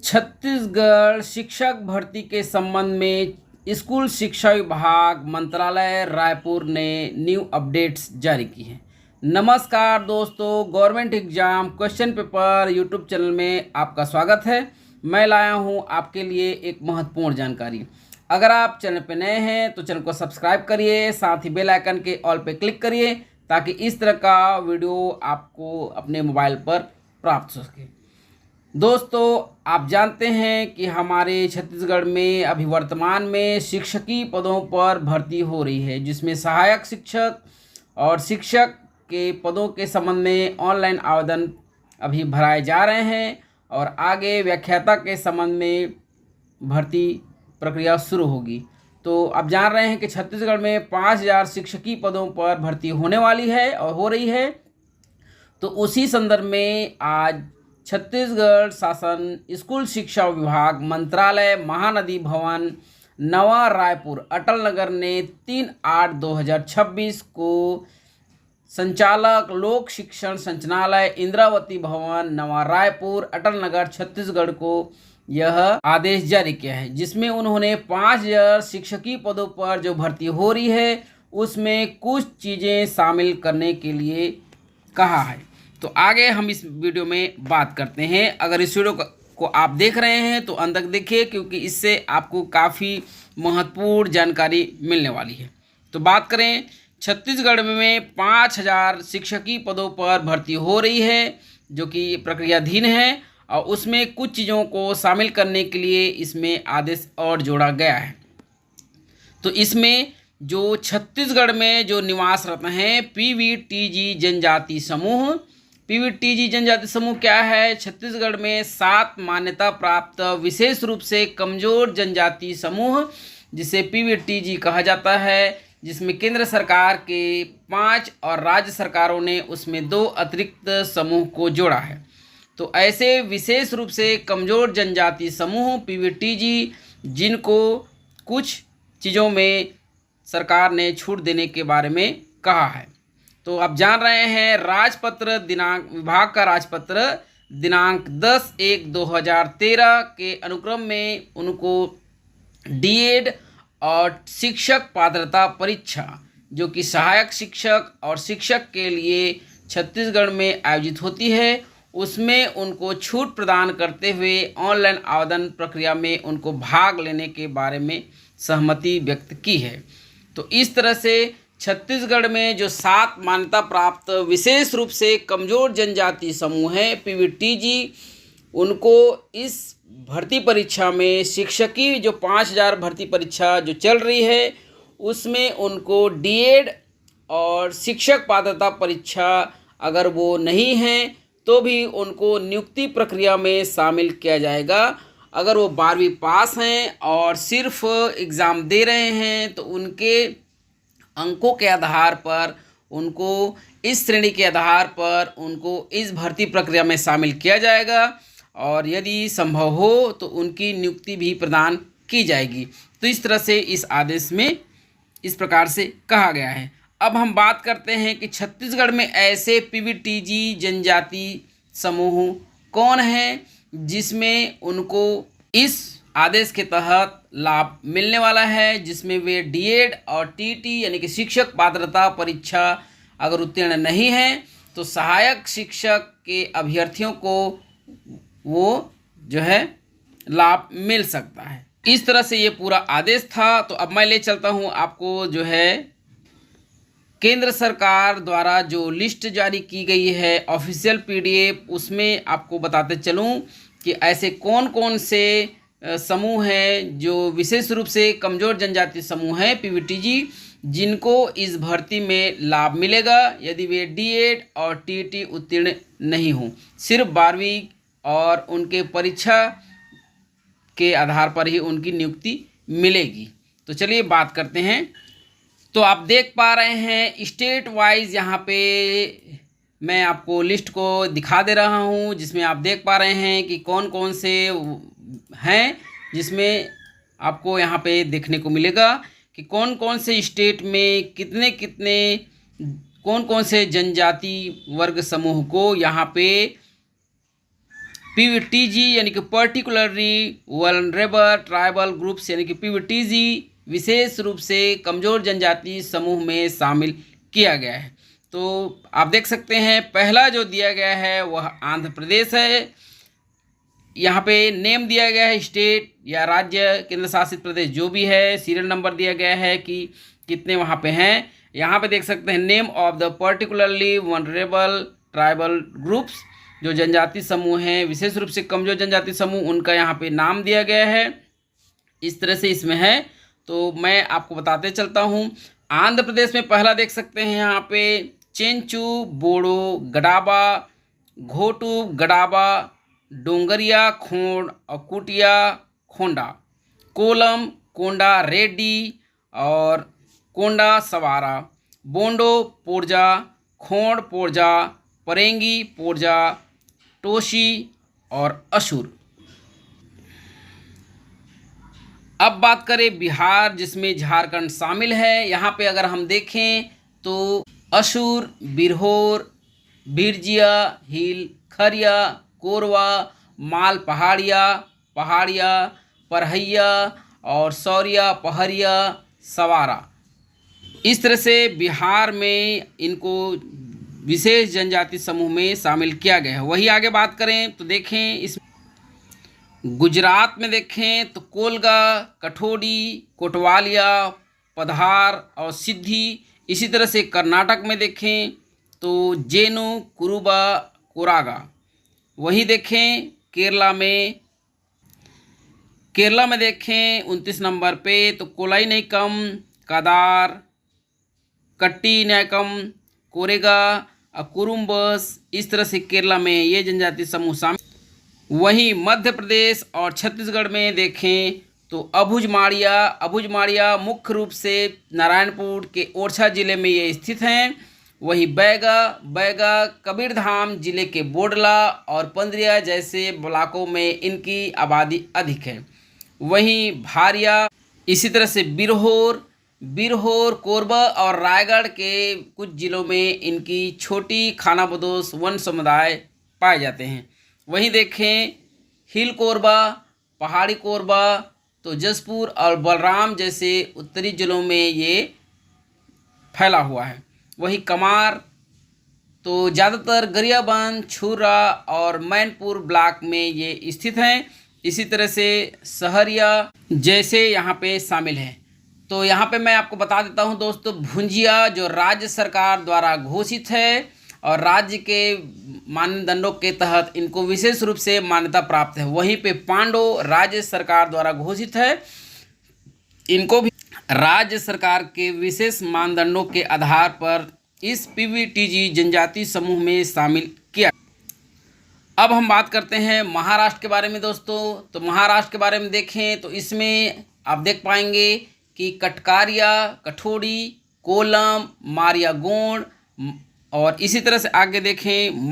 छत्तीसगढ़ शिक्षक भर्ती के संबंध में स्कूल शिक्षा विभाग मंत्रालय रायपुर ने न्यू अपडेट्स जारी की हैं। नमस्कार दोस्तों, government exam question paper YouTube channel में आपका स्वागत है। मैं लाया हूं आपके लिए एक महत्वपूर्ण जानकारी। अगर आप चैनल पर नए हैं तो चैनल को सब्सक्राइब करिए, साथ ही बेल आइकन के ऑल पे क्लिक करिए ताकि इस तरह का वीडियो आपको अपने मोबाइल पर प्राप्त हो सके। दोस्तों, आप जानते हैं कि हमारे छत्तीसगढ़ में अभी वर्तमान में शिक्षकी पदों पर भर्ती हो रही है, जिसमें सहायक शिक्षक और शिक्षक के पदों के संबंध में ऑनलाइन आवेदन अभी भराए जा रहे हैं और आगे व्याख्याता के संबंध में भर्ती प्रक्रिया शुरू होगी। तो आप जान रहे हैं कि छत्तीसगढ़ में 5000 शिक्षकी पदों पर भर्ती होने वाली है और हो रही है। तो उसी संदर्भ में आज छत्तीसगढ़ शासन स्कूल शिक्षा विभाग मंत्रालय महानदी भवन नवा रायपुर अटल नगर ने 3/8/2026 को संचालक लोक शिक्षण संचालनालय इंद्रावती भवन नवा रायपुर अटल नगर छत्तीसगढ़ को यह आदेश जारी किया है, जिसमें उन्होंने 5000 शिक्षकी पदों पर जो भर्ती हो रही है उसमें कुछ चीज़ें शामिल करने के लिए कहा है। तो आगे हम इस वीडियो में बात करते हैं। अगर इस वीडियो को आप देख रहे हैं तो अंत तक देखिए, क्योंकि इससे आपको काफ़ी महत्वपूर्ण जानकारी मिलने वाली है। तो बात करें, छत्तीसगढ़ में 5000 शिक्षकी पदों पर भर्ती हो रही है, जो कि प्रक्रियाधीन है, और उसमें कुछ चीज़ों को शामिल करने के लिए इसमें आदेश और जोड़ा गया है। तो इसमें जो छत्तीसगढ़ में जो निवासरत हैं पीवीटीजी जनजाति समूह, पीवीटीजी जनजाति समूह क्या है? छत्तीसगढ़ में 7 मान्यता प्राप्त विशेष रूप से कमजोर जनजाति समूह, जिसे पीवीटीजी कहा जाता है, जिसमें केंद्र सरकार के 5 और राज्य सरकारों ने उसमें 2 अतिरिक्त समूह को जोड़ा है। तो ऐसे विशेष रूप से कमजोर जनजाति समूह पीवीटीजी, जिनको कुछ चीज़ों में सरकार ने छूट देने के बारे में कहा है। तो आप जान रहे हैं, राजपत्र दिनांक विभाग का राजपत्र दिनांक 10/1/2013 के अनुक्रम में उनको डीएड और शिक्षक पात्रता परीक्षा, जो कि सहायक शिक्षक और शिक्षक के लिए छत्तीसगढ़ में आयोजित होती है, उसमें उनको छूट प्रदान करते हुए ऑनलाइन आवेदन प्रक्रिया में उनको भाग लेने के बारे में सहमति व्यक्त की है। तो इस तरह से छत्तीसगढ़ में जो 7 मान्यता प्राप्त विशेष रूप से कमजोर जनजाति समूह हैं पीवीटीजी, उनको इस भर्ती परीक्षा में शिक्षकी जो 5000 भर्ती परीक्षा जो चल रही है उसमें उनको डीएड और शिक्षक पात्रता परीक्षा अगर वो नहीं हैं तो भी उनको नियुक्ति प्रक्रिया में शामिल किया जाएगा। अगर वो 12वीं पास हैं और सिर्फ एग्ज़ाम दे रहे हैं तो उनके अंकों के आधार पर उनको इस श्रेणी के आधार पर उनको इस भर्ती प्रक्रिया में शामिल किया जाएगा और यदि संभव हो तो उनकी नियुक्ति भी प्रदान की जाएगी। तो इस तरह से इस आदेश में इस प्रकार से कहा गया है। अब हम बात करते हैं कि छत्तीसगढ़ में ऐसे पीवीटीजी जनजाति समूह कौन हैं जिसमें उनको इस आदेश के तहत लाभ मिलने वाला है, जिसमें वे डीएड और टीटी यानी कि शिक्षक पात्रता परीक्षा अगर उत्तीर्ण नहीं हैं तो सहायक शिक्षक के अभ्यर्थियों को वो जो है लाभ मिल सकता है। इस तरह से ये पूरा आदेश था। तो अब मैं ले चलता हूँ आपको जो है केंद्र सरकार द्वारा जो लिस्ट जारी की गई है ऑफिशियल पीडीएफ, उसमें आपको बताते चलूँ कि ऐसे कौन कौन से समूह हैं जो विशेष रूप से कमज़ोर जनजाति समूह हैं पीवीटीजी, जिनको इस भर्ती में लाभ मिलेगा यदि वे डीएड और टीटी उत्तीर्ण नहीं हों, सिर्फ 12वीं और उनके परीक्षा के आधार पर ही उनकी नियुक्ति मिलेगी। तो चलिए बात करते हैं। तो आप देख पा रहे हैं स्टेट वाइज यहाँ पे मैं आपको लिस्ट को दिखा दे रहा हूँ, जिसमें आप देख पा रहे हैं कि कौन कौन से हैं, जिसमें आपको यहाँ पे देखने को मिलेगा कि कौन कौन से स्टेट में कितने कितने कौन कौन से जनजाति वर्ग समूह को यहाँ पे पीवीटीजी यानी कि पर्टिकुलरली वल्नरेबल ट्राइबल ग्रुप्स यानी कि पीवीटीजी विशेष रूप से कमज़ोर जनजाति समूह में शामिल किया गया है। तो आप देख सकते हैं पहला जो दिया गया है वह आंध्र प्रदेश है। यहाँ पे नेम दिया गया है स्टेट या राज्य केंद्र शासित प्रदेश जो भी है, सीरियल नंबर दिया गया है कि कितने वहाँ पे हैं। यहाँ पे देख सकते हैं name of the particularly vulnerable tribal groups, जो जनजाति समूह हैं विशेष रूप से कमजोर जनजाति समूह, उनका यहाँ पे नाम दिया गया है। इस तरह से इसमें है। तो मैं आपको बताते चलता हूँ। आंध्र प्रदेश में पहला देख सकते हैं यहाँ पे चेंचू, बोडो, गडाबा, घोटू, गडाबा, डोंगरिया, खोंड और कुटिया, खोंडा, कोलम, कोंडा, रेड्डी और कोंडा सवारा, बोंडो, पोरजा, खोंड, पोरजा, परेंगी, पोरजा, टोशी और अशुर। अब बात करें बिहार जिसमें झारखंड शामिल है। यहाँ पे अगर हम देखें तो अशुर, बिरहोर, बिरजिया, हिल, खरिया, कोरवा, माल पहाड़िया, पहाड़िया, परहैया और सौरिया, पहरिया, सवारा। इस तरह से बिहार में इनको विशेष जनजाति समूह में शामिल किया गया है। वही आगे बात करें तो देखें इस गुजरात में देखें तो कोलगा, कठोडी, कोटवालिया, पधार और सिद्धि। इसी तरह से कर्नाटक में देखें तो जेनु, कुरुबा, कोरागा। वही देखें केरला में देखें 29 नंबर पे तो कोलाई नैकम, कादार, कट्टी नैकम, कोरेगा, कुरुम्बस। इस तरह से केरला में ये जनजाति समूह शामिल। वहीं मध्य प्रदेश और छत्तीसगढ़ में देखें तो अबुझमाड़िया मुख्य रूप से नारायणपुर के ओरछा जिले में ये स्थित हैं। वहीं बैगा कबीरधाम जिले के बोडला और पंद्रिया जैसे ब्लॉकों में इनकी आबादी अधिक है। वहीं भारिया, इसी तरह से बिरहोर, कोरबा और रायगढ़ के कुछ जिलों में इनकी छोटी खानाबदोश वन समुदाय पाए जाते हैं। वहीं देखें हिल कोरबा, पहाड़ी कोरबा तो जसपुर और बलराम जैसे उत्तरी जिलों में ये फैला हुआ है। वही कमार तो ज़्यादातर गरियाबंद, छुरा और मैनपुर ब्लॉक में ये स्थित हैं। इसी तरह से सहरिया जैसे यहाँ पे शामिल हैं। तो यहाँ पे मैं आपको बता देता हूँ दोस्तों, भुंजिया जो राज्य सरकार द्वारा घोषित है और राज्य के मानदंडों के तहत इनको विशेष रूप से मान्यता प्राप्त है। वहीं पे पांडो राज्य सरकार द्वारा घोषित है, इनको भी राज्य सरकार के विशेष मानदंडों के आधार पर इस पीवीटीजी जनजाति समूह में शामिल किया। अब हम बात करते हैं महाराष्ट्र के बारे में दोस्तों। तो महाराष्ट्र के बारे में देखें तो इसमें आप देख पाएंगे कि कटकारिया, कठोड़ी, कोलम, मारिया गोंड और इसी तरह से आगे देखें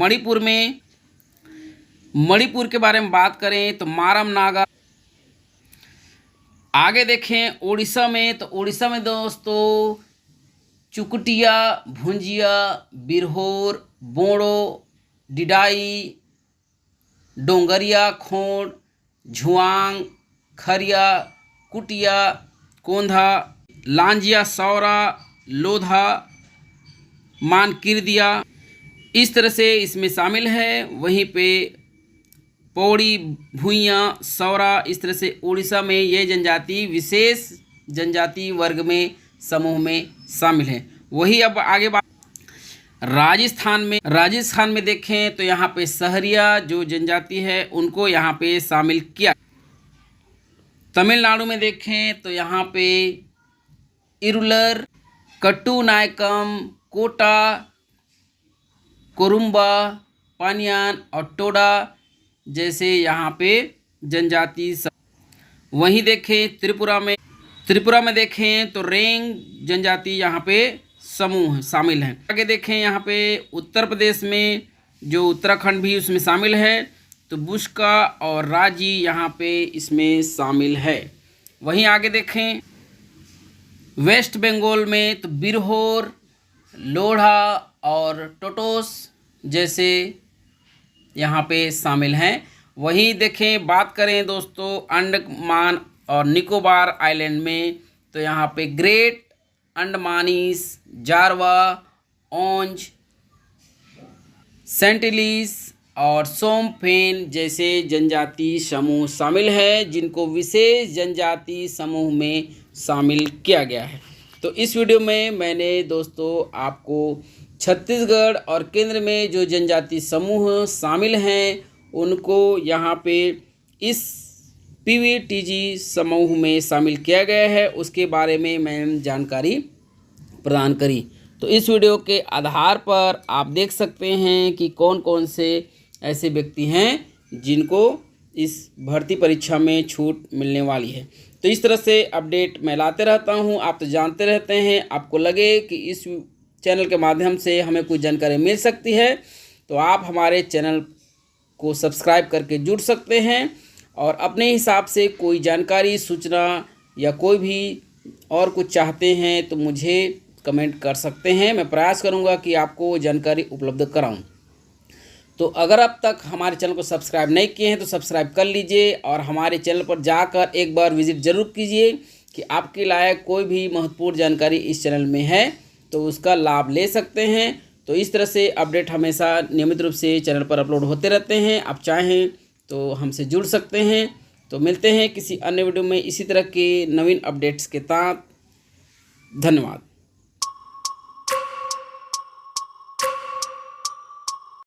मणिपुर के बारे में बात करें तो मारम नागा। आगे देखें उड़ीसा में दोस्तों चुकुटिया, भुंजिया, बिरहोर, बोड़ो, डिडाई, डोंगरिया, खोंड, झुआंग, खरिया, कुटिया, कोंधा, लांजिया, सौरा, लोधा, मानकिरदिया। इस तरह से इसमें शामिल है। वहीं पे पौड़ी, भुइयाँ, सौरा, इस तरह से उड़ीसा में ये जनजाति विशेष जनजाति वर्ग में समूह में शामिल है। वही अब आगे बात राजस्थान में देखें तो यहाँ पे सहरिया जो जनजाति है उनको यहाँ पे शामिल किया। तमिलनाडु में देखें तो यहाँ पे इरुलर, कट्टू नायकम, कोटा, कोरुम्बा, पानियान और टोडा जैसे यहाँ पे जनजाति। वहीं देखें त्रिपुरा में देखें तो रेंग जनजाति यहाँ पे समूह शामिल हैं। आगे देखें यहाँ पे उत्तर प्रदेश में जो उत्तराखंड भी उसमें शामिल है तो बुस्का और राजी यहाँ पे इसमें शामिल है। वहीं आगे देखें वेस्ट बंगाल में तो बिरहोर, लोढ़ा और टोटोस जैसे यहाँ पे शामिल हैं। वहीं देखें, बात करें दोस्तों अंडमान और निकोबार आइलैंड में, तो यहाँ पे ग्रेट अंडमानीज, जारवा, ओंज, सेंटिलीज और सोमफेन जैसे जनजाति समूह शामिल है, जिनको विशेष जनजाति समूह में शामिल किया गया है। तो इस वीडियो में मैंने दोस्तों आपको छत्तीसगढ़ और केंद्र में जो जनजाति समूह शामिल हैं उनको यहाँ पे इस पीवीटीजी समूह में शामिल किया गया है, उसके बारे में मैं जानकारी प्रदान करी। तो इस वीडियो के आधार पर आप देख सकते हैं कि कौन कौन से ऐसे व्यक्ति हैं जिनको इस भर्ती परीक्षा में छूट मिलने वाली है। तो इस तरह से अपडेट मैं लाते रहता हूं, आप तो जानते रहते हैं। आपको लगे कि इस चैनल के माध्यम से हमें कुछ जानकारी मिल सकती है तो आप हमारे चैनल को सब्सक्राइब करके जुड़ सकते हैं और अपने हिसाब से कोई जानकारी, सूचना या कोई भी और कुछ चाहते हैं तो मुझे कमेंट कर सकते हैं। मैं प्रयास करूंगा कि आपको जानकारी उपलब्ध कराऊं। तो अगर अब तक हमारे चैनल को सब्सक्राइब नहीं किए हैं तो सब्सक्राइब कर लीजिए और हमारे चैनल पर जाकर एक बार विजिट ज़रूर कीजिए कि आपके लायक कोई भी महत्वपूर्ण जानकारी इस चैनल में है तो उसका लाभ ले सकते हैं। तो इस तरह से अपडेट हमेशा नियमित रूप से चैनल पर अपलोड होते रहते हैं। आप चाहें तो हमसे जुड़ सकते हैं। तो मिलते हैं किसी अन्य वीडियो में इसी तरह के नवीन अपडेट्स के साथ। धन्यवाद।